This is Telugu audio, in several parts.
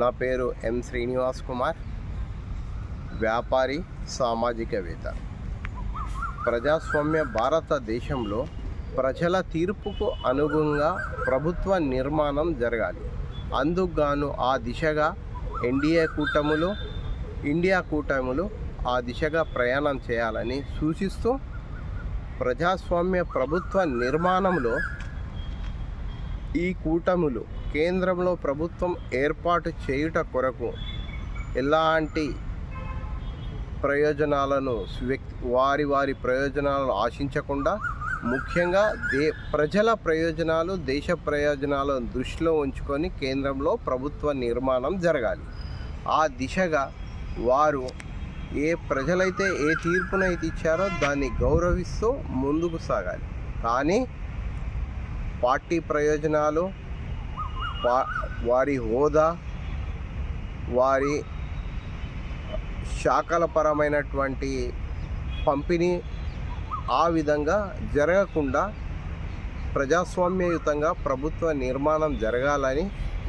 నా పేరు ఎం శ్రీనివాస్ కుమార్, వ్యాపారి, సామాజికవేత్త. ప్రజాస్వామ్య భారతదేశంలో ప్రజల తీర్పుకు అనుగుణంగా ప్రభుత్వ నిర్మాణం జరగాలి. అందుకుగాను ఆ దిశగా ఇండియా కూటములు ఆ దిశగా ప్రయాణం చేయాలని సూచిస్తూ, ప్రజాస్వామ్య ప్రభుత్వ నిర్మాణంలో ఈ కూటములు కేంద్రంలో ప్రభుత్వం ఏర్పాటు చేయుట కొరకు ఎలాంటి ప్రయోజనాలను వారి ప్రయోజనాలను ఆశించకుండా, ముఖ్యంగా ప్రజల ప్రయోజనాలు, దేశ ప్రయోజనాలను దృష్టిలో ఉంచుకొని కేంద్రంలో ప్రభుత్వ నిర్మాణం జరగాలి. ఆ దిశగా వారు ప్రజలైతే ఏ తీర్పునైతే ఇచ్చారో దాన్ని గౌరవిస్తూ ముందుకు సాగాలి. కానీ పార్టీ ప్రయోజనాలు, వారి హోదా, వారి శాఖల పరమైనటువంటి పంపిణీ ఆ విధంగా జరగకుండా ప్రజాస్వామ్యయుతంగా ప్రభుత్వ నిర్మాణం జరగాలని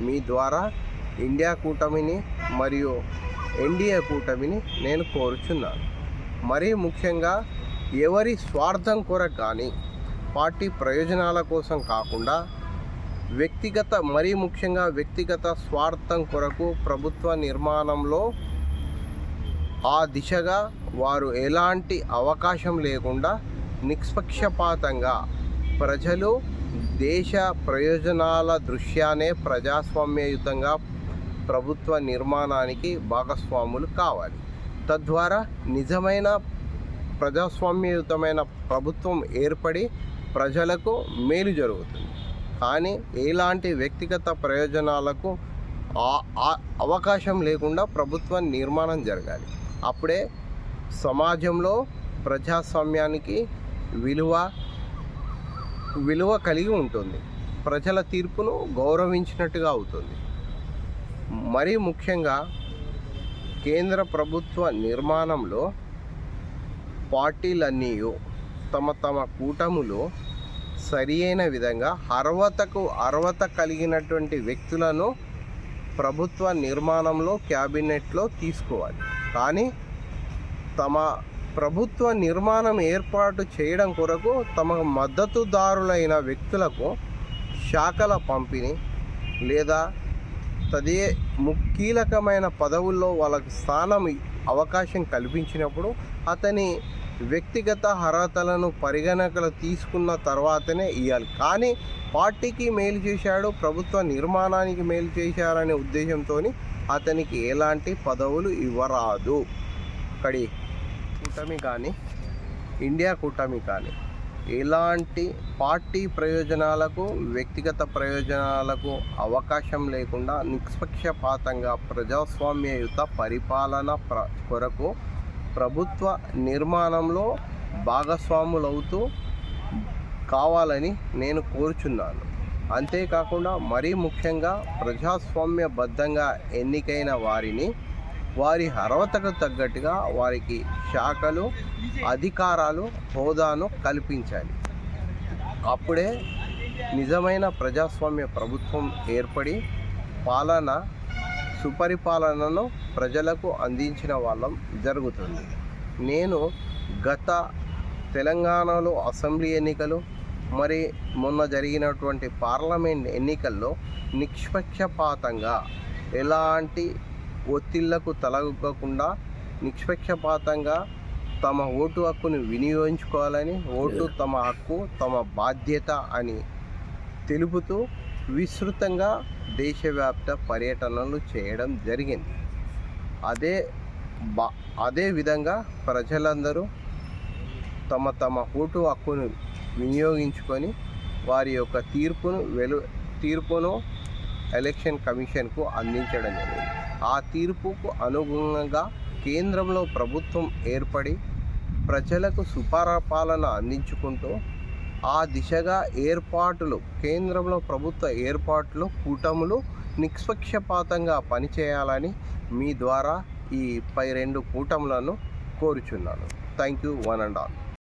మీ ద్వారా ఇండియా కూటమిని మరియు ఎన్డీఏ కూటమిని నేను కోరుచున్నాను. మరీ ముఖ్యంగా ఎవరి స్వార్థం కొరకు కానీ, పార్టీ ప్రయోజనాల కోసం కాకుండా మరీ ముఖ్యంగా వ్యక్తిగత స్వార్థం కొరకు ప్రభుత్వ నిర్మాణంలో ఆ దిశగా వారు ఎలాంటి అవకాశం లేకుండా నిష్పక్షపాతంగా ప్రజలు దేశ ప్రయోజనాల దృష్ట్యానే ప్రజాస్వామ్యయుతంగా ప్రభుత్వ నిర్మాణానికి భాగస్వాములు కావాలి. తద్వారా నిజమైన ప్రజాస్వామ్యయుతమైన ప్రభుత్వం ఏర్పడి ప్రజలకు మేలు జరుగుతుంది. కానీ ఎలాంటి వ్యక్తిగత ప్రయోజనాలకు అవకాశం లేకుండా ప్రభుత్వ నిర్మాణం జరగాలి. అప్పుడే సమాజంలో ప్రజాస్వామ్యానికి విలువ కలిగి ఉంటుంది. ప్రజల తీర్పును గౌరవించినట్టుగా అవుతుంది. మరీ ముఖ్యంగా కేంద్ర ప్రభుత్వ నిర్మాణంలో పార్టీలన్నీ తమ కూటములు సరి అయిన విధంగా అర్హత కలిగినటువంటి వ్యక్తులను ప్రభుత్వ నిర్మాణంలో క్యాబినెట్లో తీసుకోవాలి. కానీ తమ ప్రభుత్వ నిర్మాణం ఏర్పాటు చేయడం కొరకు తమ మద్దతుదారులైన వ్యక్తులకు శాఖల పంపిణీ లేదా కీలకమైన పదవుల్లో వాళ్ళకి అవకాశం కల్పించినప్పుడు అతని వ్యక్తిగత అర్హతలను పరిగణనకు తీసుకున్న తర్వాతనే ఇవ్వాలి. కానీ పార్టీకి మేలు చేశాడు, ప్రభుత్వ నిర్మాణానికి మేలు చేశారనే ఉద్దేశంతో అతనికి ఎలాంటి పదవులు ఇవ్వరాదు. అక్కడి కూటమి కానీ, ఇండియా కూటమి కానీ ఎలాంటి పార్టీ ప్రయోజనాలకు, వ్యక్తిగత ప్రయోజనాలకు అవకాశం లేకుండా నిష్పక్షపాతంగా ప్రజాస్వామ్యయుత పరిపాలన కొరకు ప్రభుత్వ నిర్మాణంలో భాగస్వాములవుతూ కావాలని నేను కోరుచున్నాను. అంతేకాకుండా మరీ ముఖ్యంగా ప్రజాస్వామ్యబద్ధంగా ఎన్నికైన వారి అర్హతకు తగ్గట్టుగా వారికి శాఖలు, అధికారాలు, హోదాను కల్పించాలి. అప్పుడే నిజమైన ప్రజాస్వామ్య ప్రభుత్వం ఏర్పడి సుపరిపాలనను ప్రజలకు అందించిన వాళ్ళం జరుగుతుంది. నేను గత తెలంగాణలో అసెంబ్లీ ఎన్నికలు, మరి మొన్న జరిగినటువంటి పార్లమెంట్ ఎన్నికల్లో నిష్పక్షపాతంగా ఎలాంటి ఒత్తిళ్లకు తలగకుండా నిష్పక్షపాతంగా తమ ఓటు హక్కును వినియోగించుకోవాలని, ఓటు తమ హక్కు, తమ బాధ్యత అని తెలుపుతూ విస్తృతంగా దేశవ్యాప్త పర్యటనలు చేయడం జరిగింది. అదే విధంగా ప్రజలందరూ తమ ఓటు హక్కును వినియోగించుకొని వారి యొక్క తీర్పును ఎలక్షన్ కమిషన్కు అందించడం జరిగింది. ఆ తీర్పుకు అనుగుణంగా కేంద్రంలో ప్రభుత్వం ఏర్పడి ప్రజలకు సుపరిపాలన అందించుకుంటూ ఆ దిశగా కేంద్రంలో ప్రభుత్వ ఏర్పాట్లు కూటములు నిష్పక్షపాతంగా పనిచేయాలని మీ ద్వారా ఈ 2 కూటములను కోరుచున్నాను. Thank you, one and all.